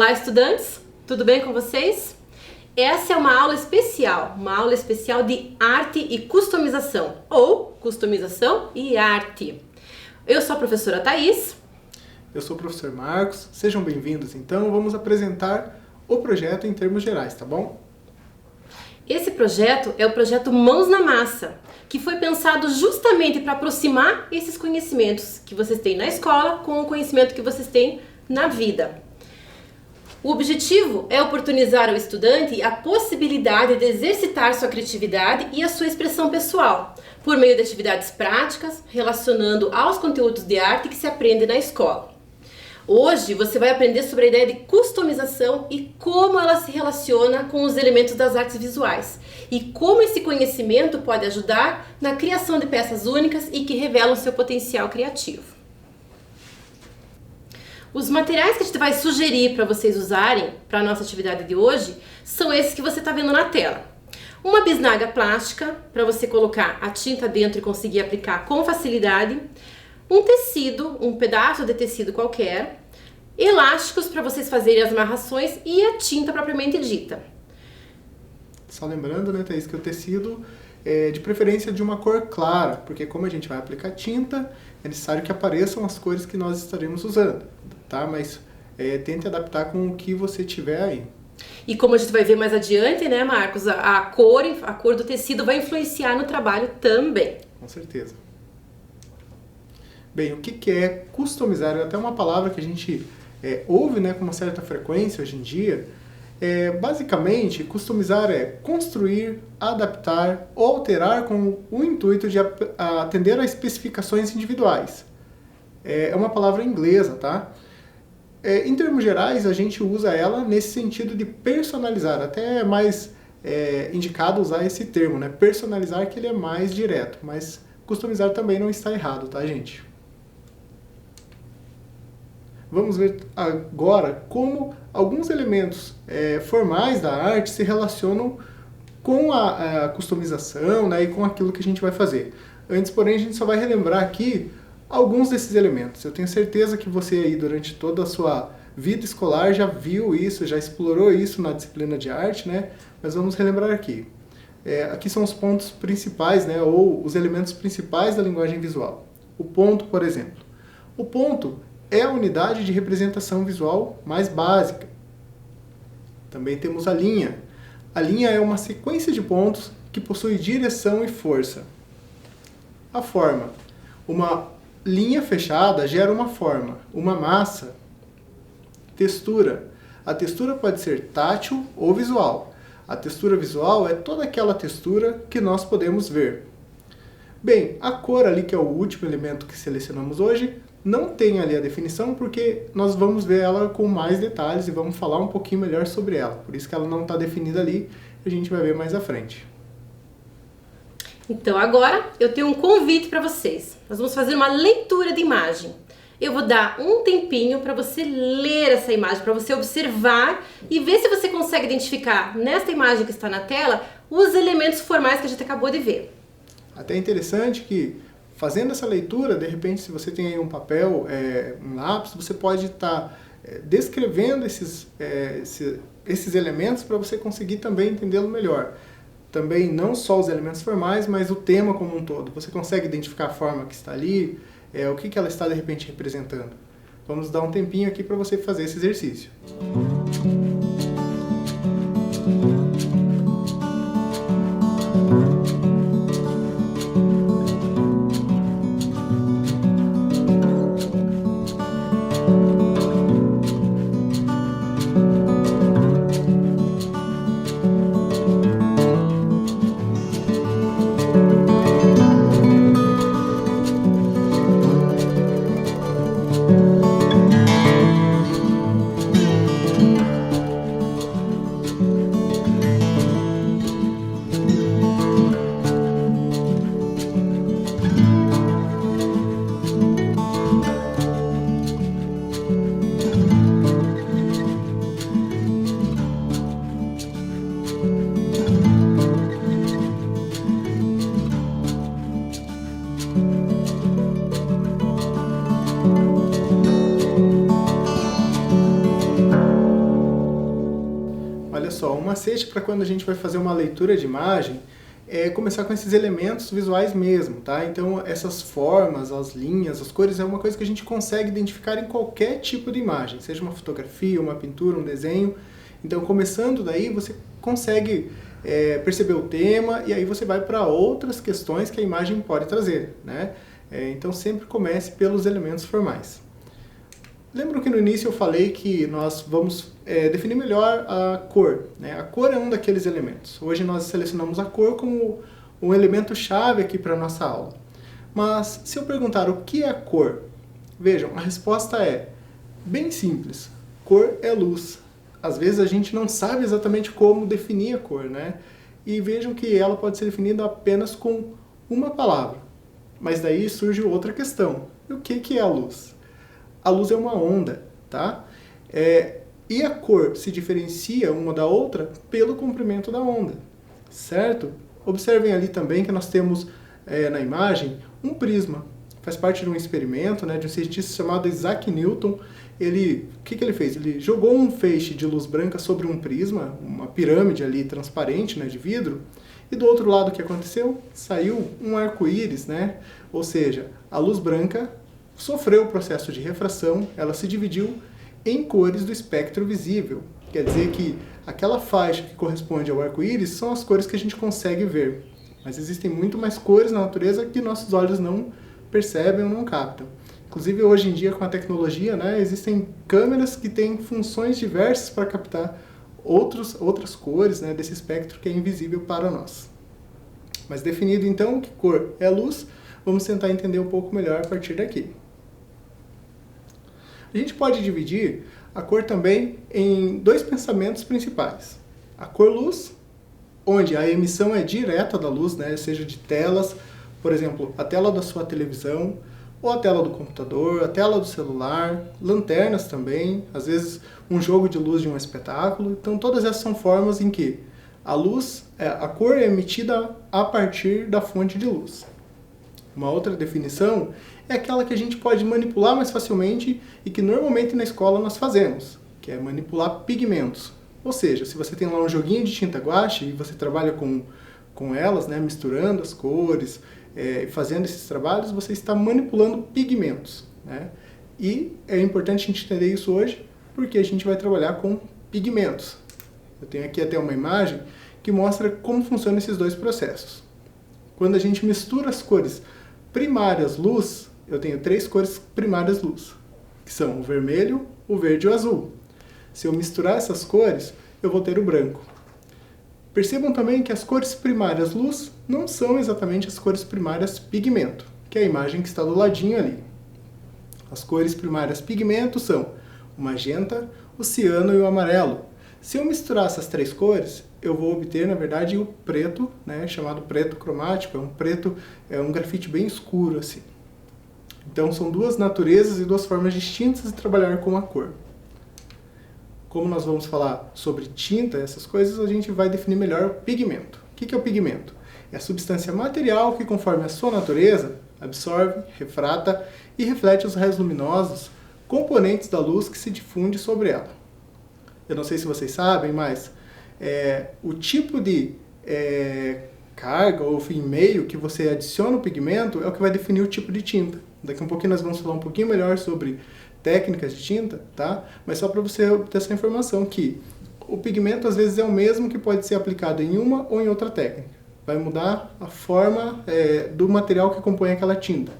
Olá, estudantes! Tudo bem com vocês? Essa é uma aula especial de arte e customização, ou customização e arte. Eu sou a professora Thaís. Eu sou o professor Marcos. Sejam bem-vindos, então. Vamos apresentar o projeto em termos gerais, tá bom? Esse projeto é o projeto Mãos na Massa, que foi pensado justamente para aproximar esses conhecimentos que vocês têm na escola com o conhecimento que vocês têm na vida. O objetivo é oportunizar ao estudante a possibilidade de exercitar sua criatividade e a sua expressão pessoal, por meio de atividades práticas, relacionando aos conteúdos de arte que se aprende na escola. Hoje você vai aprender sobre a ideia de customização e como ela se relaciona com os elementos das artes visuais, e como esse conhecimento pode ajudar na criação de peças únicas e que revelam seu potencial criativo. Os materiais que a gente vai sugerir para vocês usarem para a nossa atividade de hoje são esses que você está vendo na tela. Uma bisnaga plástica, para você colocar a tinta dentro e conseguir aplicar com facilidade. Um tecido, um pedaço de tecido qualquer. Elásticos para vocês fazerem as amarrações e a tinta propriamente dita. Só lembrando, né, Thaís, que o tecido é de preferência de uma cor clara, porque como a gente vai aplicar tinta, é necessário que apareçam as cores que nós estaremos usando, tá? Mas tente adaptar com o que você tiver aí. E como a gente vai ver mais adiante, né, Marcos, a cor do tecido vai influenciar no trabalho também. Com certeza. Bem, o que é customizar? É até uma palavra que a gente ouve, né, com uma certa frequência hoje em dia. Basicamente, customizar é construir, adaptar ou alterar com o intuito de atender a especificações individuais. É uma palavra inglesa, tá? Em termos gerais, a gente usa ela nesse sentido de personalizar. Até é mais indicado usar esse termo, né? Personalizar, que ele é mais direto, mas customizar também não está errado, tá, gente? Vamos ver agora como alguns elementos formais da arte se relacionam com a customização, né, e com aquilo que a gente vai fazer. Antes, porém, a gente só vai relembrar aqui alguns desses elementos. Eu tenho certeza que você aí, durante toda a sua vida escolar, já viu isso, já explorou isso na disciplina de arte, né? Mas vamos relembrar aqui. Aqui são os pontos principais, né, ou os elementos principais da linguagem visual. O ponto, por exemplo. O ponto é a unidade de representação visual mais básica. Também temos a linha. A linha é uma sequência de pontos que possui direção e força. A forma. Uma linha fechada gera uma forma, uma massa. Textura. A textura pode ser tátil ou visual. A textura visual é toda aquela textura que nós podemos ver. Bem, a cor ali, que é o último elemento que selecionamos hoje, não tem ali a definição porque nós vamos ver ela com mais detalhes e vamos falar um pouquinho melhor sobre ela. Por isso que ela não está definida ali, a gente vai ver mais à frente. Então agora eu tenho um convite para vocês. Nós vamos fazer uma leitura de imagem. Eu vou dar um tempinho para você ler essa imagem, para você observar e ver se você consegue identificar nesta imagem que está na tela os elementos formais que a gente acabou de ver. Até interessante que, fazendo essa leitura, de repente, se você tem aí um papel, um lápis, você pode estar descrevendo esses elementos para você conseguir também entendê-lo melhor. Também não só os elementos formais, mas o tema como um todo. Você consegue identificar a forma que está ali, o que ela está de repente representando. Vamos dar um tempinho aqui para você fazer esse exercício. só, um macete para quando a gente vai fazer uma leitura de imagem é começar com esses elementos visuais mesmo, tá? Então essas formas, as linhas, as cores é uma coisa que a gente consegue identificar em qualquer tipo de imagem, seja uma fotografia, uma pintura, um desenho. Então começando daí você consegue perceber o tema e aí você vai para outras questões que a imagem pode trazer, né? Então sempre comece pelos elementos formais. Lembram que no início eu falei que nós vamos definir melhor a cor, né? A cor é um daqueles elementos. Hoje nós selecionamos a cor como um elemento-chave aqui para a nossa aula. Mas se eu perguntar o que é cor, vejam, a resposta é bem simples. Cor é luz. Às vezes a gente não sabe exatamente como definir a cor, né? E vejam que ela pode ser definida apenas com uma palavra. Mas daí surge outra questão. E o que é a luz? A luz é uma onda, tá? E a cor se diferencia uma da outra pelo comprimento da onda, certo? Observem ali também que nós temos na imagem um prisma. Faz parte de um experimento, né, de um cientista chamado Isaac Newton. O que ele fez? Ele jogou um feixe de luz branca sobre um prisma, uma pirâmide ali transparente, né, de vidro, e do outro lado o que aconteceu? Saiu um arco-íris, né? Ou seja, a luz branca sofreu o processo de refração, ela se dividiu em cores do espectro visível. Quer dizer que aquela faixa que corresponde ao arco-íris são as cores que a gente consegue ver. Mas existem muito mais cores na natureza que nossos olhos não percebem ou não captam. Inclusive hoje em dia com a tecnologia, né, existem câmeras que têm funções diversas para captar outras cores, né, desse espectro que é invisível para nós. Mas definido então que cor é luz, vamos tentar entender um pouco melhor a partir daqui. A gente pode dividir a cor também em dois pensamentos principais. A cor-luz, onde a emissão é direta da luz, né, seja de telas, por exemplo, a tela da sua televisão, ou a tela do computador, a tela do celular, lanternas também, às vezes um jogo de luz de um espetáculo. Então todas essas são formas em que a luz, a cor é emitida a partir da fonte de luz. Uma outra definição é aquela que a gente pode manipular mais facilmente e que normalmente na escola nós fazemos, que é manipular pigmentos. Ou seja, se você tem lá um joguinho de tinta guache e você trabalha com elas, né, misturando as cores, fazendo esses trabalhos, você está manipulando pigmentos, né? E é importante a gente entender isso hoje, porque a gente vai trabalhar com pigmentos. Eu tenho aqui até uma imagem que mostra como funcionam esses dois processos. Quando a gente mistura as cores primárias luz, eu tenho 3 cores primárias luz, que são o vermelho, o verde e o azul. Se eu misturar essas cores, eu vou ter o branco. Percebam também que as cores primárias luz não são exatamente as cores primárias pigmento, que é a imagem que está do ladinho ali. As cores primárias pigmento são o magenta, o ciano e o amarelo. Se eu misturar essas 3 cores, eu vou obter, na verdade, o preto, né, chamado preto cromático. É um grafite bem escuro, assim. Então, são duas naturezas e duas formas distintas de trabalhar com a cor. Como nós vamos falar sobre tinta, essas coisas, a gente vai definir melhor o pigmento. O que é o pigmento? É a substância material que, conforme a sua natureza, absorve, refrata e reflete os raios luminosos, componentes da luz que se difunde sobre ela. Eu não sei se vocês sabem, mas o tipo de carga ou meio que você adiciona o pigmento é o que vai definir o tipo de tinta. Daqui a um pouquinho nós vamos falar um pouquinho melhor sobre técnicas de tinta, tá? Mas só para você ter essa informação que o pigmento às vezes é o mesmo que pode ser aplicado em uma ou em outra técnica. Vai mudar a forma do material que compõe aquela tinta.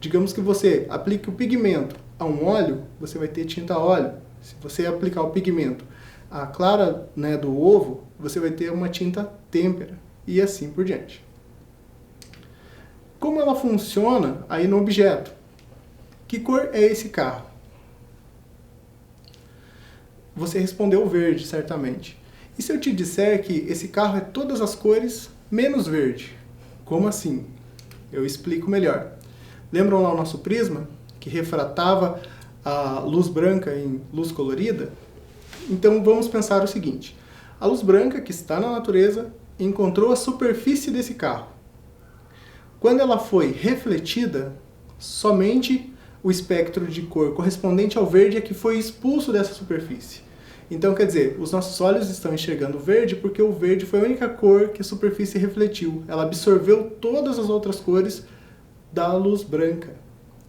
Digamos que você aplique o pigmento a um óleo, você vai ter tinta a óleo. Se você aplicar o pigmento à clara, né, do ovo, você vai ter uma tinta têmpera e assim por diante. Como ela funciona aí no objeto? Que cor é esse carro? Você respondeu verde, certamente. E se eu te disser que esse carro é todas as cores menos verde? Como assim? Eu explico melhor. Lembram lá o nosso prisma, que refratava a luz branca em luz colorida? Então vamos pensar o seguinte. A luz branca que está na natureza encontrou a superfície desse carro. Quando ela foi refletida, somente o espectro de cor correspondente ao verde é que foi expulso dessa superfície. Então, quer dizer, os nossos olhos estão enxergando verde porque o verde foi a única cor que a superfície refletiu. Ela absorveu todas as outras cores da luz branca.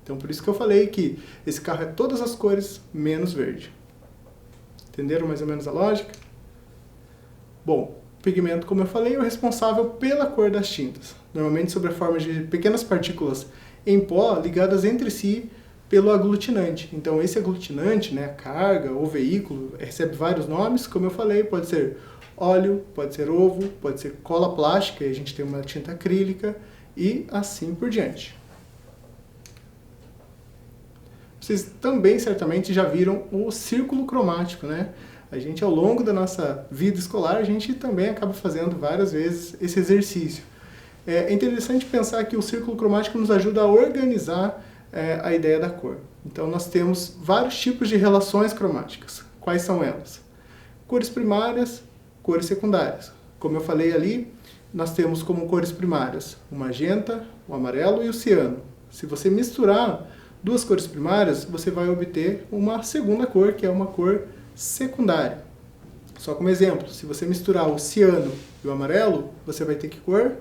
Então, por isso que eu falei que esse carro é todas as cores menos verde. Entenderam mais ou menos a lógica? Bom, o pigmento, como eu falei, é o responsável pela cor das tintas. Normalmente sob a forma de pequenas partículas em pó ligadas entre si pelo aglutinante. Então, esse aglutinante, né, a carga ou veículo, recebe vários nomes, como eu falei, pode ser óleo, pode ser ovo, pode ser cola plástica, e a gente tem uma tinta acrílica, e assim por diante. Vocês também certamente já viram o círculo cromático, né? A gente, ao longo da nossa vida escolar, a gente também acaba fazendo várias vezes esse exercício. É interessante pensar que o círculo cromático nos ajuda a organizar a ideia da cor. Então, nós temos vários tipos de relações cromáticas. Quais são elas? Cores primárias, cores secundárias. Como eu falei ali, nós temos como cores primárias o magenta, o amarelo e o ciano. Se você misturar duas cores primárias, você vai obter uma segunda cor, que é uma cor secundária. Só como exemplo, se você misturar o ciano e o amarelo, você vai ter que cor?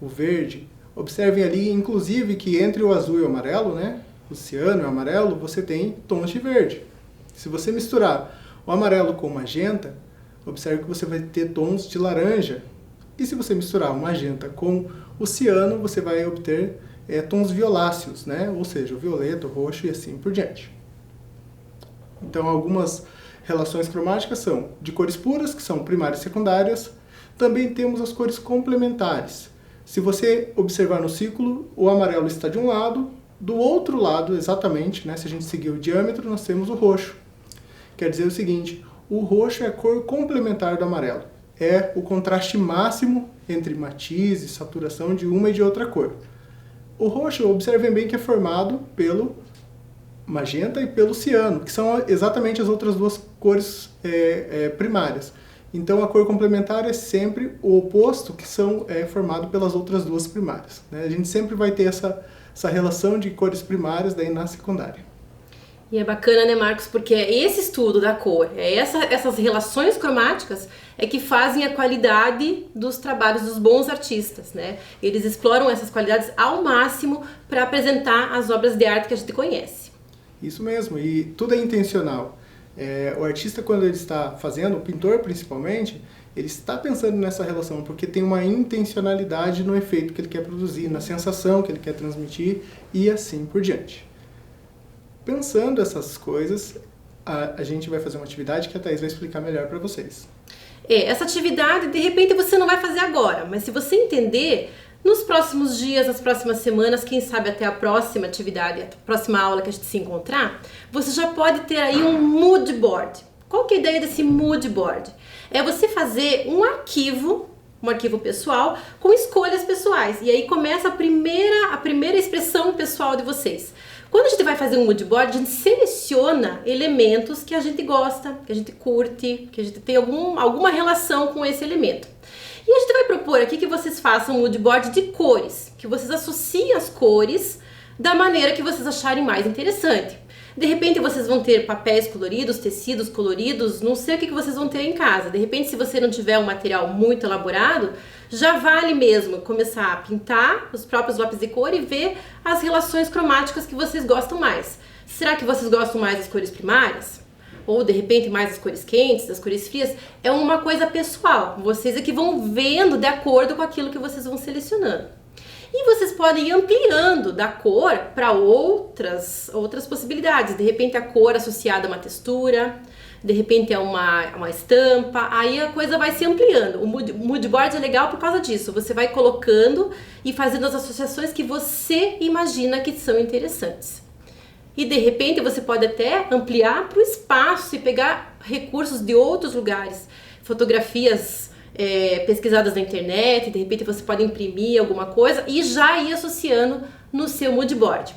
O verde. Observem ali, inclusive, que entre o azul e o amarelo, né, o ciano e o amarelo, você tem tons de verde. Se você misturar o amarelo com o magenta, observe que você vai ter tons de laranja. E se você misturar o magenta com o ciano, você vai obter tons violáceos, né, ou seja, o violeta, o roxo e assim por diante. Então, algumas relações cromáticas são de cores puras, que são primárias e secundárias. Também temos as cores complementares. Se você observar no ciclo, o amarelo está de um lado, do outro lado, exatamente, né, se a gente seguir o diâmetro, nós temos o roxo. Quer dizer o seguinte, o roxo é a cor complementar do amarelo. É o contraste máximo entre matiz e saturação de uma e de outra cor. O roxo, observem bem que é formado pelo magenta e pelo ciano, que são exatamente as outras duas cores primárias. Então, a cor complementar é sempre o oposto, que são formado pelas outras duas primárias, né? A gente sempre vai ter essa relação de cores primárias daí na secundária. E é bacana, né, Marcos, porque esse estudo da cor, essas relações cromáticas é que fazem a qualidade dos trabalhos dos bons artistas, né? Eles exploram essas qualidades ao máximo para apresentar as obras de arte que a gente conhece. Isso mesmo, e tudo é intencional. O artista, quando ele está fazendo, o pintor principalmente, ele está pensando nessa relação, porque tem uma intencionalidade no efeito que ele quer produzir, na sensação que ele quer transmitir e assim por diante. Pensando essas coisas, a gente vai fazer uma atividade que a Thaís vai explicar melhor para vocês. Essa atividade, de repente, você não vai fazer agora, mas se você entender, nos próximos dias, nas próximas semanas, quem sabe até a próxima atividade, a próxima aula que a gente se encontrar, você já pode ter aí um mood board. Qual que é a ideia desse mood board? É você fazer um arquivo pessoal com escolhas pessoais. E aí começa a primeira expressão pessoal de vocês. Quando a gente vai fazer um mood board, a gente seleciona elementos que a gente gosta, que a gente curte, que a gente tem alguma relação com esse elemento. E a gente vai propor aqui que vocês façam um mood board de cores, que vocês associem as cores da maneira que vocês acharem mais interessante. De repente vocês vão ter papéis coloridos, tecidos coloridos, não sei o que vocês vão ter em casa. De repente, se você não tiver um material muito elaborado, já vale mesmo começar a pintar os próprios lápis de cor e ver as relações cromáticas que vocês gostam mais. Será que vocês gostam mais das cores primárias? Ou de repente mais das cores quentes, das cores frias? É uma coisa pessoal. Vocês é que vão vendo de acordo com aquilo que vocês vão selecionando. E vocês podem ir ampliando da cor para outras possibilidades. De repente a cor associada a uma textura, de repente a uma estampa, aí a coisa vai se ampliando. O mood board é legal por causa disso. Você vai colocando e fazendo as associações que você imagina que são interessantes. E de repente você pode até ampliar para o espaço e pegar recursos de outros lugares, fotografias pesquisadas na internet, de repente você pode imprimir alguma coisa e já ir associando no seu mood board.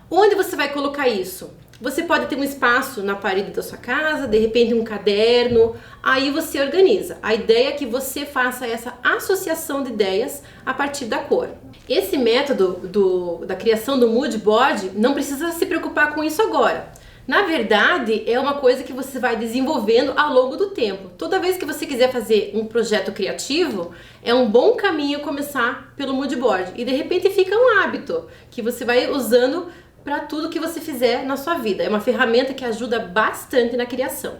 Onde você vai colocar isso? Você pode ter um espaço na parede da sua casa, de repente um caderno, aí você organiza. A ideia é que você faça essa associação de ideias a partir da cor. Esse método da criação do mood board não precisa se preocupar com isso agora. Na verdade, é uma coisa que você vai desenvolvendo ao longo do tempo. Toda vez que você quiser fazer um projeto criativo, é um bom caminho começar pelo mood board. E de repente fica um hábito que você vai usando para tudo que você fizer na sua vida. É uma ferramenta que ajuda bastante na criação.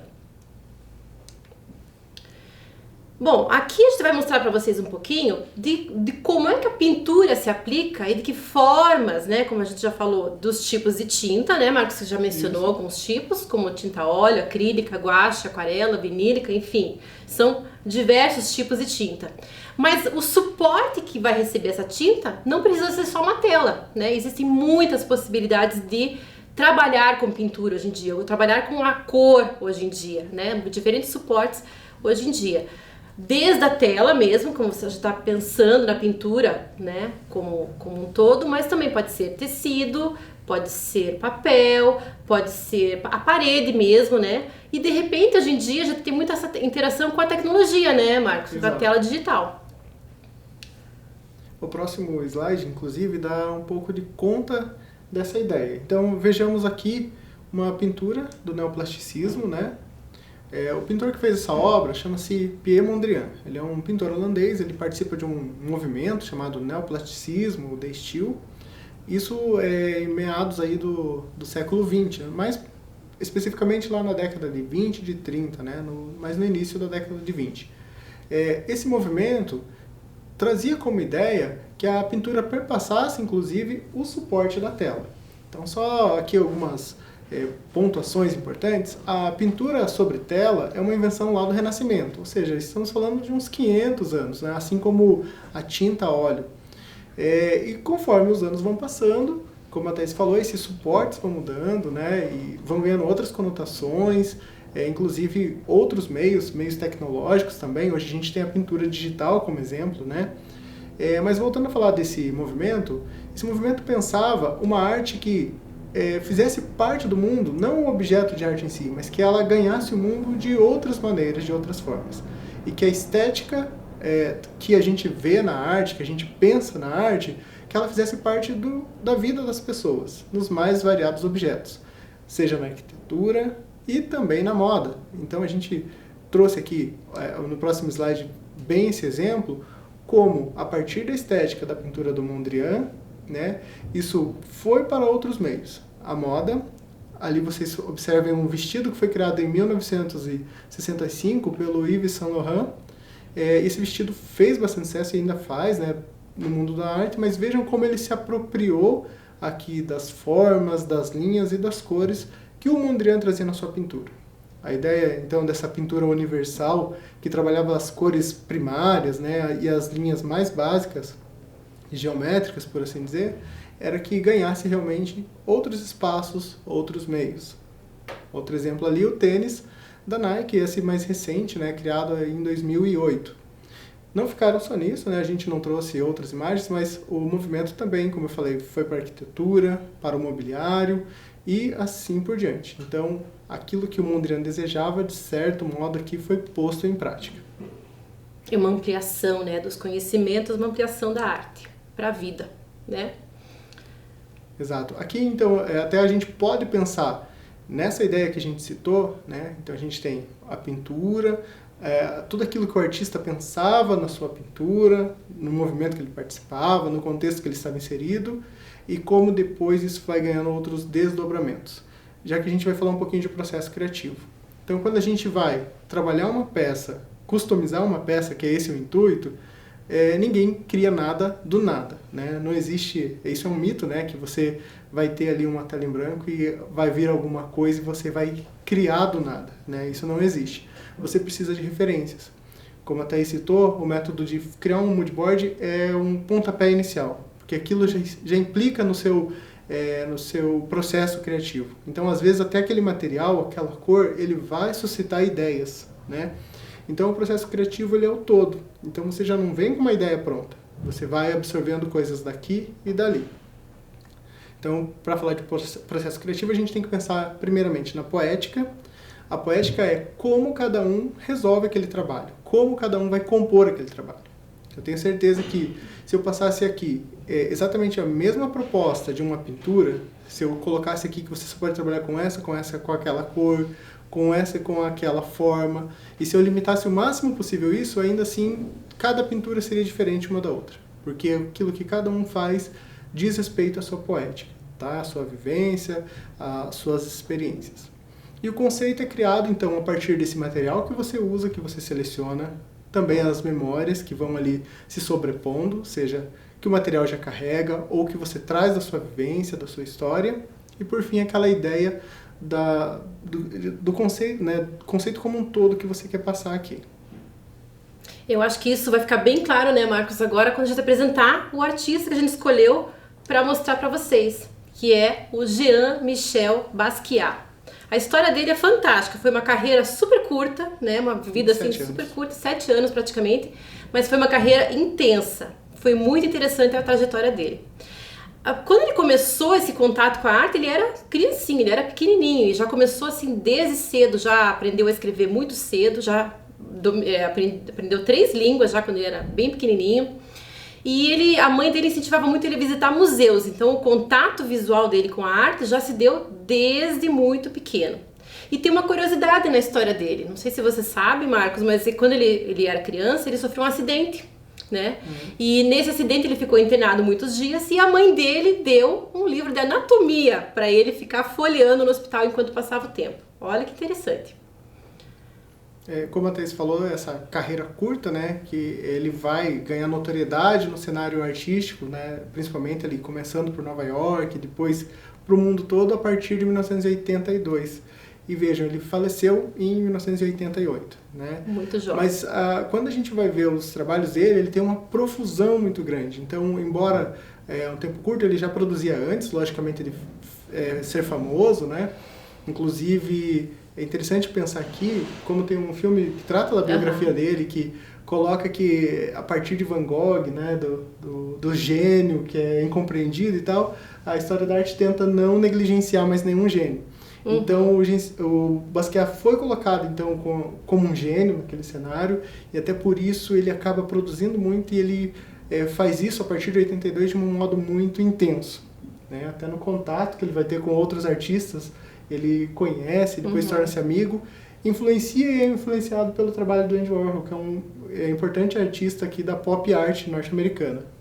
Bom, aqui a gente vai mostrar para vocês um pouquinho de como é que a pintura se aplica e de que formas, né, como a gente já falou, dos tipos de tinta, né, Marcos, você já mencionou alguns tipos, como tinta óleo, acrílica, guache, aquarela, vinílica, enfim, são diversos tipos de tinta. Mas o suporte que vai receber essa tinta não precisa ser só uma tela, né, existem muitas possibilidades de trabalhar com pintura hoje em dia, ou trabalhar com a cor hoje em dia, né, diferentes suportes hoje em dia. Desde a tela mesmo, como você já está pensando na pintura, né, como um todo, mas também pode ser tecido, pode ser papel, pode ser a parede mesmo, né, e de repente hoje em dia já tem muita essa interação com a tecnologia, né, Marcos, com a tela digital. O próximo slide, inclusive, dá um pouco de conta dessa ideia. Então vejamos aqui uma pintura do neoplasticismo, né? O pintor que fez essa obra chama-se Pierre Mondrian. Ele é um pintor holandês, ele participa de um movimento chamado neoplasticismo, de estilo. Isso é em meados aí do século XX, mais especificamente lá na década de 20, de 30, né? Mas no início da década de 20. Esse movimento trazia como ideia que a pintura perpassasse, inclusive, o suporte da tela. Então, só aqui algumas pontuações importantes. A pintura sobre tela é uma invenção lá do Renascimento, ou seja, estamos falando de uns 500 anos, né? Assim como a tinta a óleo. E conforme os anos vão passando, como a Thais falou, esses suportes vão mudando, né? E vão ganhando outras conotações, inclusive outros meios tecnológicos também. Hoje a gente tem a pintura digital como exemplo, né? Mas voltando a falar desse movimento, esse movimento pensava uma arte que fizesse parte do mundo, não o objeto de arte em si, mas que ela ganhasse o mundo de outras maneiras, de outras formas. E que a estética que a gente vê na arte, que a gente pensa na arte, que ela fizesse parte da vida das pessoas, nos mais variados objetos, seja na arquitetura e também na moda. Então a gente trouxe aqui, no próximo slide, bem esse exemplo, como a partir da estética da pintura do Mondrian, né, isso foi para outros meios. A moda, ali vocês observem um vestido que foi criado em 1965 pelo Yves Saint Laurent. Esse vestido fez bastante sucesso e ainda faz, né, no mundo da arte, mas vejam como ele se apropriou aqui das formas, das linhas e das cores que o Mondrian trazia na sua pintura. A ideia, então, dessa pintura universal, que trabalhava as cores primárias, né, e as linhas mais básicas, geométricas, por assim dizer, era que ganhasse realmente outros espaços, outros meios. Outro exemplo ali, o tênis da Nike, esse mais recente, né, criado em 2008. Não ficaram só nisso, né, a gente não trouxe outras imagens, mas o movimento também, como eu falei, foi para a arquitetura, para o mobiliário e assim por diante. Então, aquilo que o Mondrian desejava, de certo modo, aqui foi posto em prática. É uma ampliação, né, dos conhecimentos, uma ampliação da arte para a vida, né? Exato. Aqui, então, até a gente pode pensar nessa ideia que a gente citou, né? Então, a gente tem a pintura, tudo aquilo que o artista pensava na sua pintura, no movimento que ele participava, no contexto que ele estava inserido, e como depois isso vai ganhando outros desdobramentos. Já que a gente vai falar um pouquinho de processo criativo. Então, quando a gente vai trabalhar uma peça, customizar uma peça, que é esse o intuito, ninguém cria nada do nada, né? Não existe, isso é um mito, né? Que você vai ter ali uma tela em branco e vai vir alguma coisa e você vai criar do nada, né? Isso não existe. Você precisa de referências. Como a Thais citou, o método de criar um mood board é um pontapé inicial, porque aquilo já implica no seu processo criativo. Então, às vezes, até aquele material, aquela cor, ele vai suscitar ideias, né? Então, o processo criativo, ele é o todo. Então, você já não vem com uma ideia pronta. Você vai absorvendo coisas daqui e dali. Então, para falar de processo criativo, a gente tem que pensar, primeiramente, na poética. A poética é como cada um resolve aquele trabalho, como cada um vai compor aquele trabalho. Eu tenho certeza que se eu passasse aqui exatamente a mesma proposta de uma pintura, se eu colocasse aqui que você só pode trabalhar com essa, com aquela cor, com essa e com aquela forma, e se eu limitasse o máximo possível isso, ainda assim, cada pintura seria diferente uma da outra. Porque aquilo que cada um faz diz respeito à sua poética, tá? À sua vivência, às suas experiências. E o conceito é criado, então, a partir desse material que você usa, que você seleciona, também as memórias que vão ali se sobrepondo, seja que o material já carrega ou que você traz da sua vivência, da sua história, e por fim aquela ideia do conceito, né, conceito como um todo que você quer passar aqui. Eu acho que isso vai ficar bem claro, né, Marcos, agora quando a gente apresentar o artista que a gente escolheu para mostrar para vocês, que é o Jean-Michel Basquiat. A história dele é fantástica, foi uma carreira super curta, né, uma vida assim super curta, 7 anos praticamente, mas foi uma carreira intensa, foi muito interessante a trajetória dele. Quando ele começou esse contato com a arte, ele era criancinha, ele era pequenininho, e já começou assim desde cedo, já aprendeu a escrever muito cedo, já aprendeu 3 línguas já quando ele era bem pequenininho. E a mãe dele incentivava muito ele a visitar museus, então o contato visual dele com a arte já se deu desde muito pequeno. E tem uma curiosidade na história dele, não sei se você sabe, Marcos, mas quando ele era criança, ele sofreu um acidente, né? E nesse acidente ele ficou internado muitos dias e a mãe dele deu um livro de anatomia para ele ficar folheando no hospital enquanto passava o tempo. Olha que interessante. Como a Thaís falou, essa carreira curta, né, que ele vai ganhar notoriedade no cenário artístico, né, principalmente ali começando por Nova York, depois para o mundo todo a partir de 1982. E vejam, ele faleceu em 1988, né? Muito jovem. Mas quando a gente vai ver os trabalhos dele, ele tem uma profusão muito grande. Então, embora um tempo curto, ele já produzia antes, logicamente, de ser famoso, né? Inclusive, é interessante pensar aqui, como tem um filme que trata da biografia dele, que coloca que a partir de Van Gogh, né, do gênio que é incompreendido e tal, a história da arte tenta não negligenciar mais nenhum gênio. Então o Basquiat foi colocado então como um gênio naquele cenário e até por isso ele acaba produzindo muito e ele faz isso a partir de 82 de um modo muito intenso, né? Até no contato que ele vai ter com outros artistas, ele conhece, depois torna-se amigo, influencia e é influenciado pelo trabalho do Andy Warhol, que é um importante artista aqui da pop art norte-americana.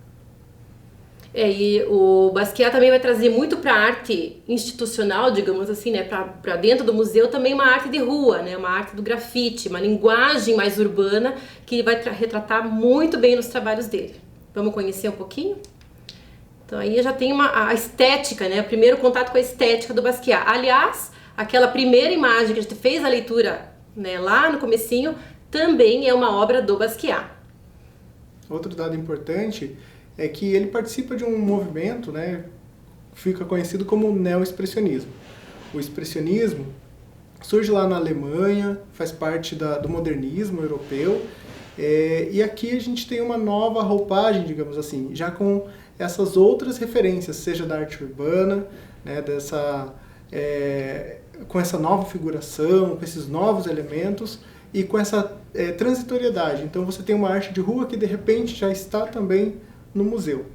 E o Basquiat também vai trazer muito para a arte institucional, digamos assim, né, para dentro do museu também uma arte de rua, né, uma arte do grafite, uma linguagem mais urbana que ele vai retratar muito bem nos trabalhos dele. Vamos conhecer um pouquinho? Então aí já tem a estética, né, o primeiro contato com a estética do Basquiat. Aliás, aquela primeira imagem que a gente fez a leitura, né, lá no comecinho, também é uma obra do Basquiat. Outro dado importante é que ele participa de um movimento, né, fica conhecido como neo-expressionismo. O expressionismo surge lá na Alemanha, faz parte do modernismo europeu, e aqui a gente tem uma nova roupagem, digamos assim, já com essas outras referências, seja da arte urbana, né, com essa nova figuração, com esses novos elementos e com essa transitoriedade. Então você tem uma arte de rua que de repente já está também no museu.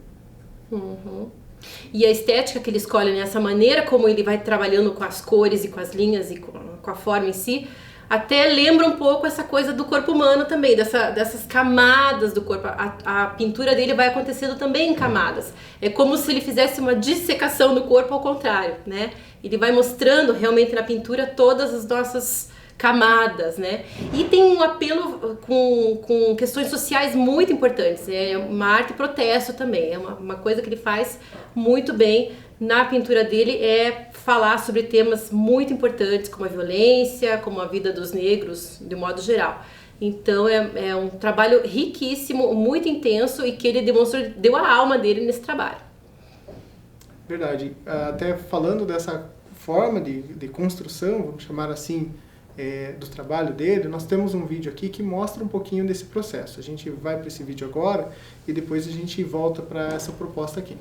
E a estética que ele escolhe, né, essa maneira como ele vai trabalhando com as cores e com as linhas e com a forma em si, até lembra um pouco essa coisa do corpo humano também, dessas camadas do corpo. A pintura dele vai acontecendo também em camadas. É como se ele fizesse uma dissecação do corpo ao contrário, né? Ele vai mostrando realmente na pintura todas as nossas camadas, né? E tem um apelo com questões sociais muito importantes. É uma arte protesto também. É uma coisa que ele faz muito bem na pintura dele, é falar sobre temas muito importantes, como a violência, como a vida dos negros, de modo geral. Então é um trabalho riquíssimo, muito intenso e que ele deu a alma dele nesse trabalho. Verdade. Até falando dessa forma de construção, vamos chamar assim, do trabalho dele, nós temos um vídeo aqui que mostra um pouquinho desse processo. A gente vai para esse vídeo agora e depois a gente volta para essa proposta aqui.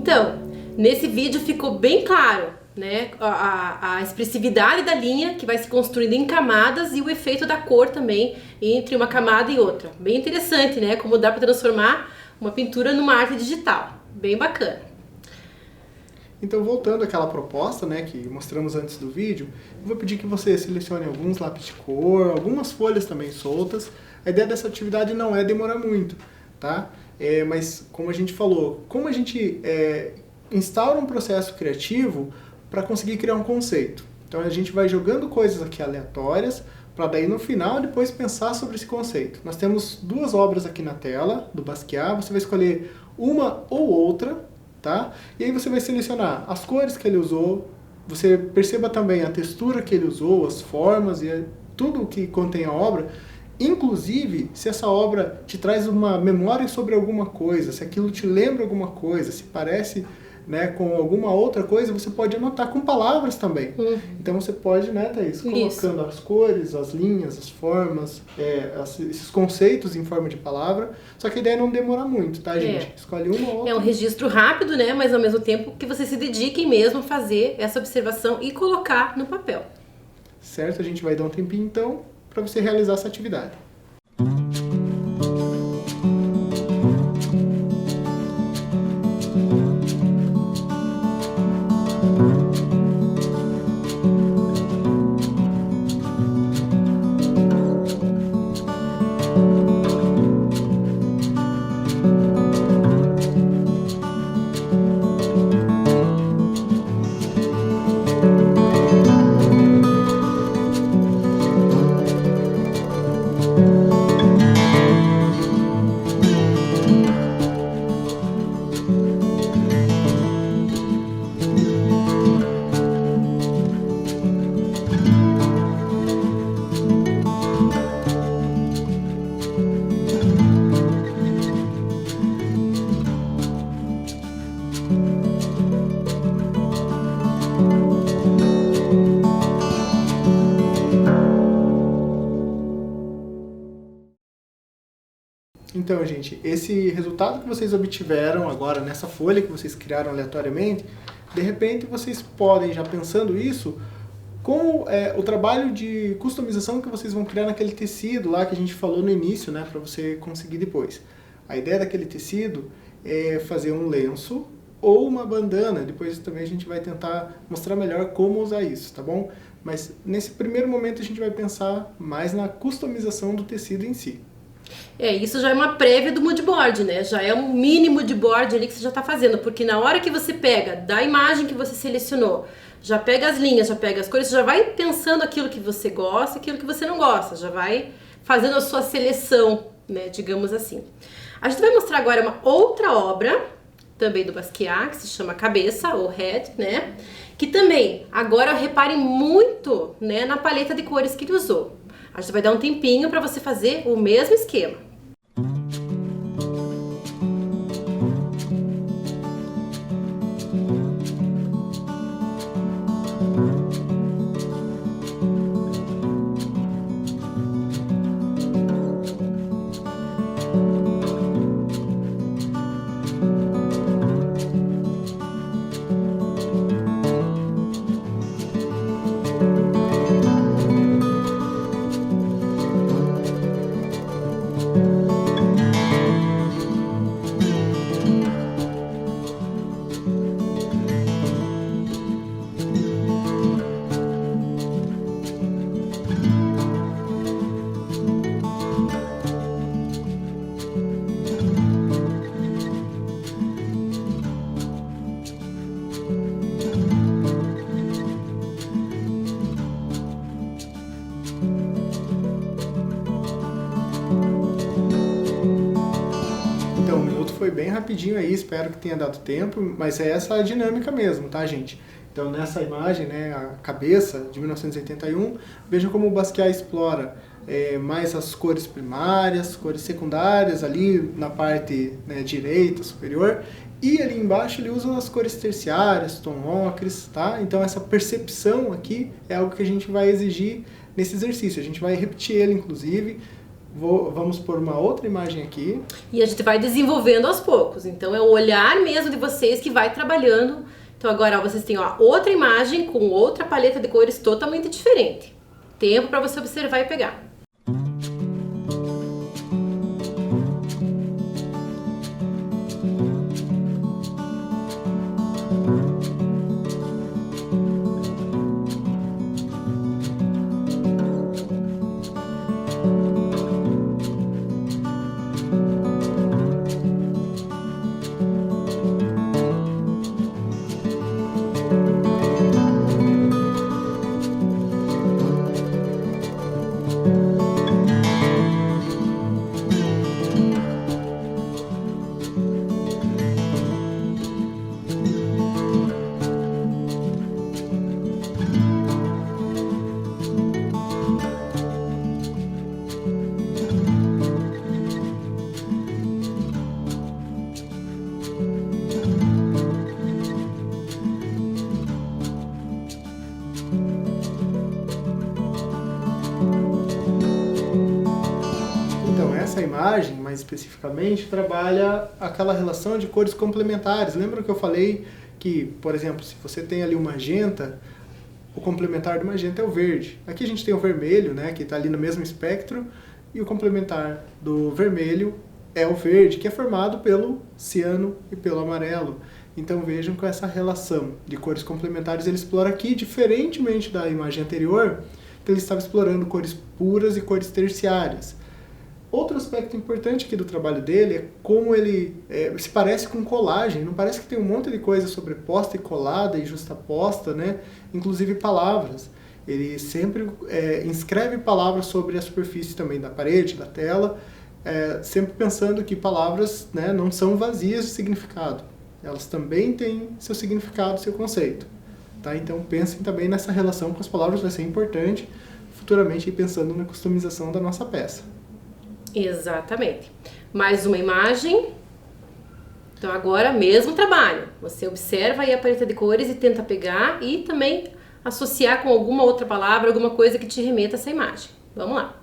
Então, nesse vídeo ficou bem claro, né, a expressividade da linha que vai se construindo em camadas e o efeito da cor também entre uma camada e outra. Bem interessante, né, como dá para transformar uma pintura numa arte digital. Bem bacana. Então, voltando àquela proposta, né, que mostramos antes do vídeo, eu vou pedir que você selecione alguns lápis de cor, algumas folhas também soltas. A ideia dessa atividade não é demorar muito, tá? Mas, como a gente falou, como a gente instaura um processo criativo para conseguir criar um conceito. Então, a gente vai jogando coisas aqui aleatórias, para daí no final depois pensar sobre esse conceito. Nós temos duas obras aqui na tela, do Basquiat, você vai escolher uma ou outra, tá? E aí você vai selecionar as cores que ele usou, você perceba também a textura que ele usou, as formas e tudo o que contém a obra, inclusive se essa obra te traz uma memória sobre alguma coisa, se aquilo te lembra alguma coisa, se parece, né, com alguma outra coisa, você pode anotar com palavras também. Então você pode, né, Thaís, colocando as cores, as linhas, as formas, esses conceitos em forma de palavra, só que a ideia é não demorar muito, tá, gente? Escolhe uma ou outra. É um registro rápido, né, mas ao mesmo tempo que vocês se dediquem mesmo a fazer essa observação e colocar no papel. Certo? A gente vai dar um tempinho, então, para você realizar essa atividade. Então, gente, esse resultado que vocês obtiveram agora nessa folha que vocês criaram aleatoriamente, de repente vocês podem, já pensando isso, com o trabalho de customização que vocês vão criar naquele tecido lá que a gente falou no início, né, para você conseguir depois. A ideia daquele tecido é fazer um lenço ou uma bandana, depois também a gente vai tentar mostrar melhor como usar isso, tá bom? Mas nesse primeiro momento a gente vai pensar mais na customização do tecido em si. Isso já é uma prévia do mood board, né? Já é um mini mood board ali que você já está fazendo, porque na hora que você pega da imagem que você selecionou, já pega as linhas, já pega as cores, você já vai pensando aquilo que você gosta, aquilo que você não gosta, já vai fazendo a sua seleção, né? Digamos assim. A gente vai mostrar agora uma outra obra, também do Basquiat, que se chama Cabeça, ou Head, né? Que também, agora reparem muito, né, na paleta de cores que ele usou. A gente vai dar um tempinho para você fazer o mesmo esquema. Foi bem rapidinho aí, espero que tenha dado tempo, mas é essa a dinâmica mesmo, tá, gente? Então, nessa imagem, né, a Cabeça, de 1981, veja como o Basquiat explora mais as cores primárias, cores secundárias, ali na parte, né, direita, superior, e ali embaixo ele usa as cores terciárias, tom ocres, tá? Então, essa percepção aqui é algo que a gente vai exigir nesse exercício, a gente vai repetir ele, inclusive, Vamos por uma outra imagem aqui. E a gente vai desenvolvendo aos poucos. Então é o olhar mesmo de vocês que vai trabalhando. Então agora vocês têm outra imagem com outra paleta de cores totalmente diferente. Tempo para você observar e pegar. Essa imagem, mais especificamente, trabalha aquela relação de cores complementares. Lembra que eu falei que, por exemplo, se você tem ali o magenta, o complementar do magenta é o verde. Aqui a gente tem o vermelho, né, que está ali no mesmo espectro, e o complementar do vermelho é o verde, que é formado pelo ciano e pelo amarelo. Então vejam que essa relação de cores complementares ele explora aqui, diferentemente da imagem anterior, que ele estava explorando cores puras e cores terciárias. Outro aspecto importante aqui do trabalho dele é como ele se parece com colagem. Não parece que tem um monte de coisa sobreposta e colada e justaposta, né? Inclusive palavras. Ele sempre inscreve palavras sobre a superfície também da parede, da tela, sempre pensando que palavras, né, não são vazias de significado. Elas também têm seu significado, seu conceito. Tá? Então pensem também nessa relação com as palavras, vai ser importante futuramente pensando na customização da nossa peça. Exatamente. Mais uma imagem. Então agora, mesmo trabalho. Você observa aí a paleta de cores e tenta pegar e também associar com alguma outra palavra, alguma coisa que te remeta a essa imagem. Vamos lá.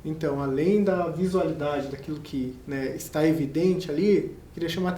Então, além da visualidade daquilo que, né, está evidente ali, queria chamar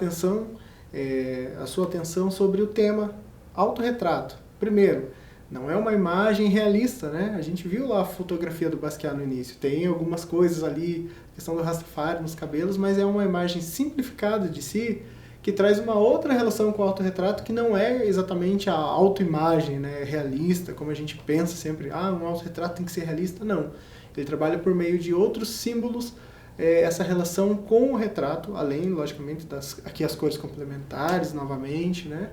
a sua atenção sobre o tema autorretrato. Primeiro, não é uma imagem realista, né? A gente viu lá a fotografia do Basquiat no início. Tem algumas coisas ali, questão do Rastafari nos cabelos, mas é uma imagem simplificada de si, que traz uma outra relação com o autorretrato que não é exatamente a autoimagem, né, realista, como a gente pensa sempre, um autorretrato tem que ser realista. Não. Ele trabalha por meio de outros símbolos, essa relação com o retrato, além, logicamente, aqui as cores complementares, novamente, né?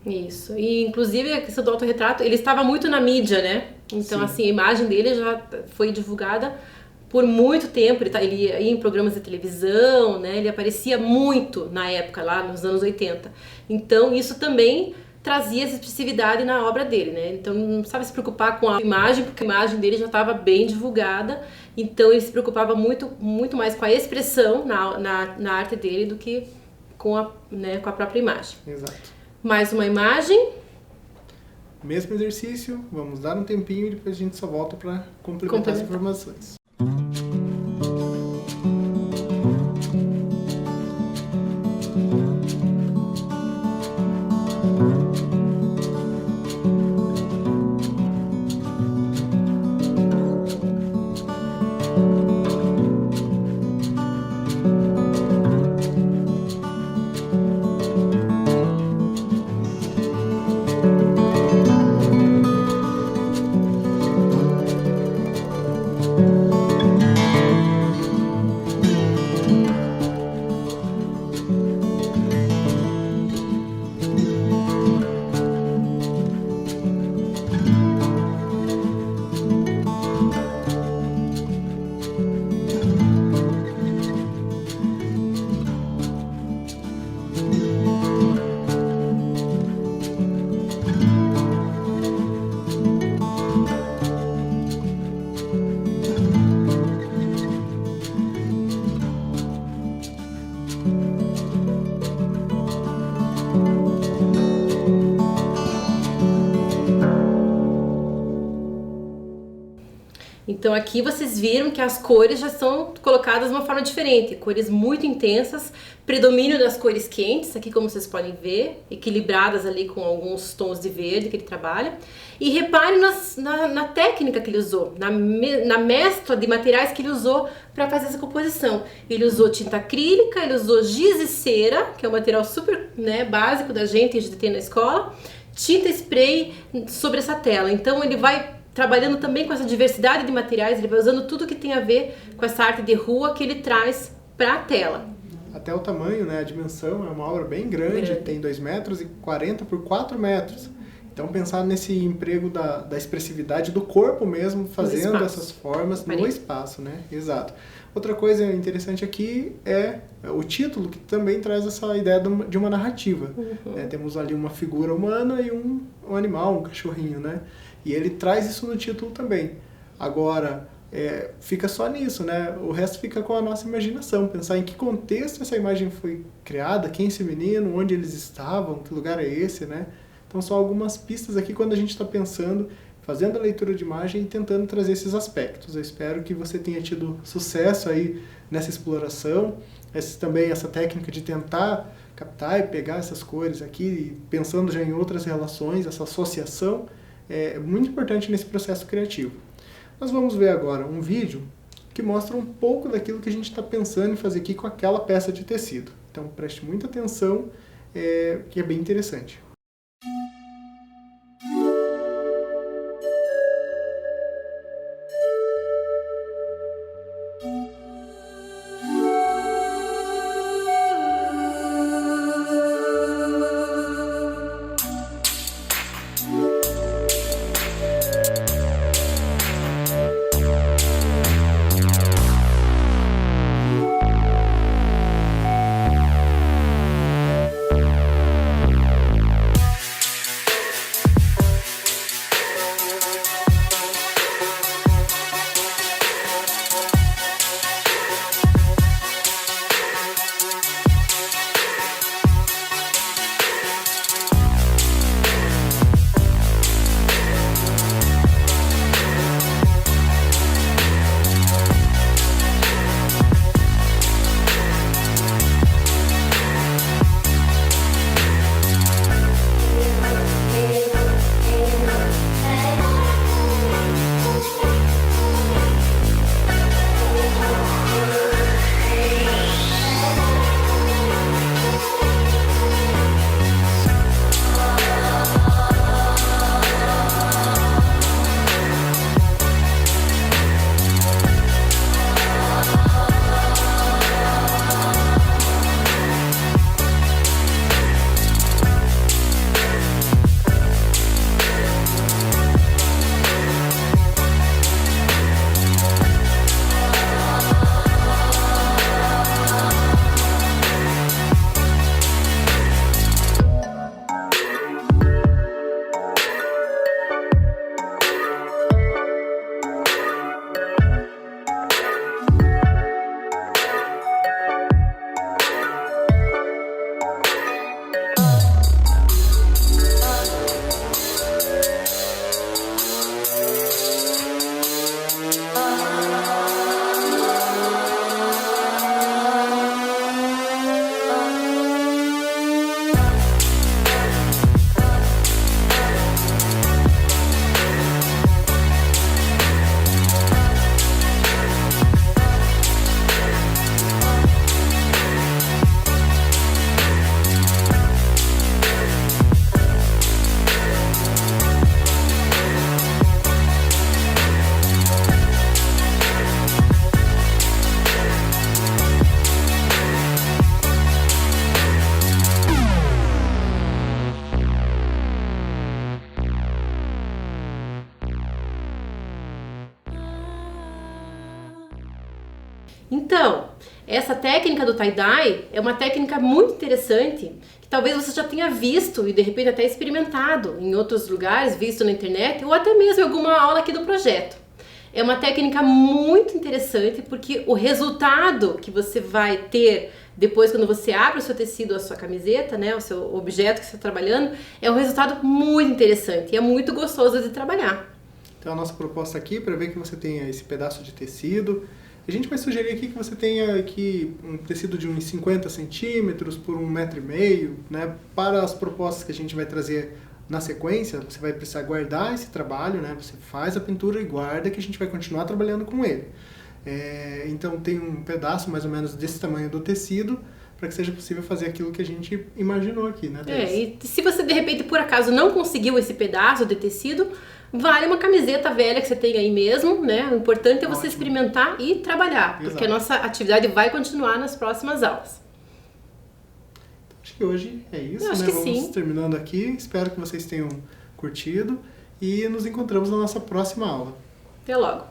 Isso. E, inclusive, a questão do autorretrato, ele estava muito na mídia, né? Então, Sim. assim, a imagem dele já foi divulgada por muito tempo. Ele ia em programas de televisão, né? Ele aparecia muito na época, lá nos anos 80. Então, isso também trazia essa expressividade na obra dele, né? Então não precisava se preocupar com a imagem, porque a imagem dele já estava bem divulgada, então ele se preocupava muito mais com a expressão na arte dele do que com a própria imagem. Exato. Mais uma imagem. Mesmo exercício, vamos dar um tempinho e depois a gente só volta para complementar as informações. Então aqui vocês viram que as cores já são colocadas de uma forma diferente, cores muito intensas, predomínio das cores quentes, aqui como vocês podem ver, equilibradas ali com alguns tons de verde que ele trabalha. E repare na técnica que ele usou, na mescla de materiais que ele usou para fazer essa composição. Ele usou tinta acrílica, ele usou giz e cera, que é um material super básico da gente, a gente tem na escola, tinta spray sobre essa tela. Então ele vai trabalhando também com essa diversidade de materiais, ele vai usando tudo que tem a ver com essa arte de rua que ele traz para a tela. Até o tamanho, a dimensão, é uma obra bem grande, tem 2,40 metros por 4 metros. Então pensar nesse emprego da expressividade do corpo mesmo, fazendo essas formas no espaço, Exato. Outra coisa interessante aqui é o título, que também traz essa ideia de uma narrativa. Temos ali uma figura humana e um animal, um cachorrinho, E ele traz isso no título também. Agora, fica só nisso, O resto fica com a nossa imaginação. Pensar em que contexto essa imagem foi criada, quem é esse menino, onde eles estavam, que lugar é esse, Então, só algumas pistas aqui quando a gente está pensando, fazendo a leitura de imagem e tentando trazer esses aspectos. Eu espero que você tenha tido sucesso aí nessa exploração. Também essa técnica de tentar captar e pegar essas cores aqui, pensando já em outras relações, essa associação, é muito importante nesse processo criativo. Nós vamos ver agora um vídeo que mostra um pouco daquilo que a gente está pensando em fazer aqui com aquela peça de tecido. Então preste muita atenção, que é bem interessante. Então, essa técnica do tie-dye é uma técnica muito interessante que talvez você já tenha visto e de repente até experimentado em outros lugares, visto na internet ou até mesmo em alguma aula aqui do projeto. É uma técnica muito interessante porque o resultado que você vai ter depois quando você abre o seu tecido, a sua camiseta, né, o seu objeto que você está trabalhando, é um resultado muito interessante e é muito gostoso de trabalhar. Então a nossa proposta aqui prevê que você tenha esse pedaço de tecido. A gente vai sugerir aqui que você tenha aqui um tecido de uns 50 centímetros por 1,5 m, né? Para as propostas que a gente vai trazer na sequência, você vai precisar guardar esse trabalho, né? Você faz a pintura e guarda que a gente vai continuar trabalhando com ele. Então tem um pedaço mais ou menos desse tamanho do tecido para que seja possível fazer aquilo que a gente imaginou aqui, né, Thais? E se você de repente por acaso não conseguiu esse pedaço de tecido, vale uma camiseta velha que você tem aí mesmo, né? O importante é você experimentar e trabalhar, porque a nossa atividade vai continuar nas próximas aulas. Acho que hoje é isso, acho né? que Vamos sim. terminando aqui. Espero que vocês tenham curtido e nos encontramos na nossa próxima aula. Até logo!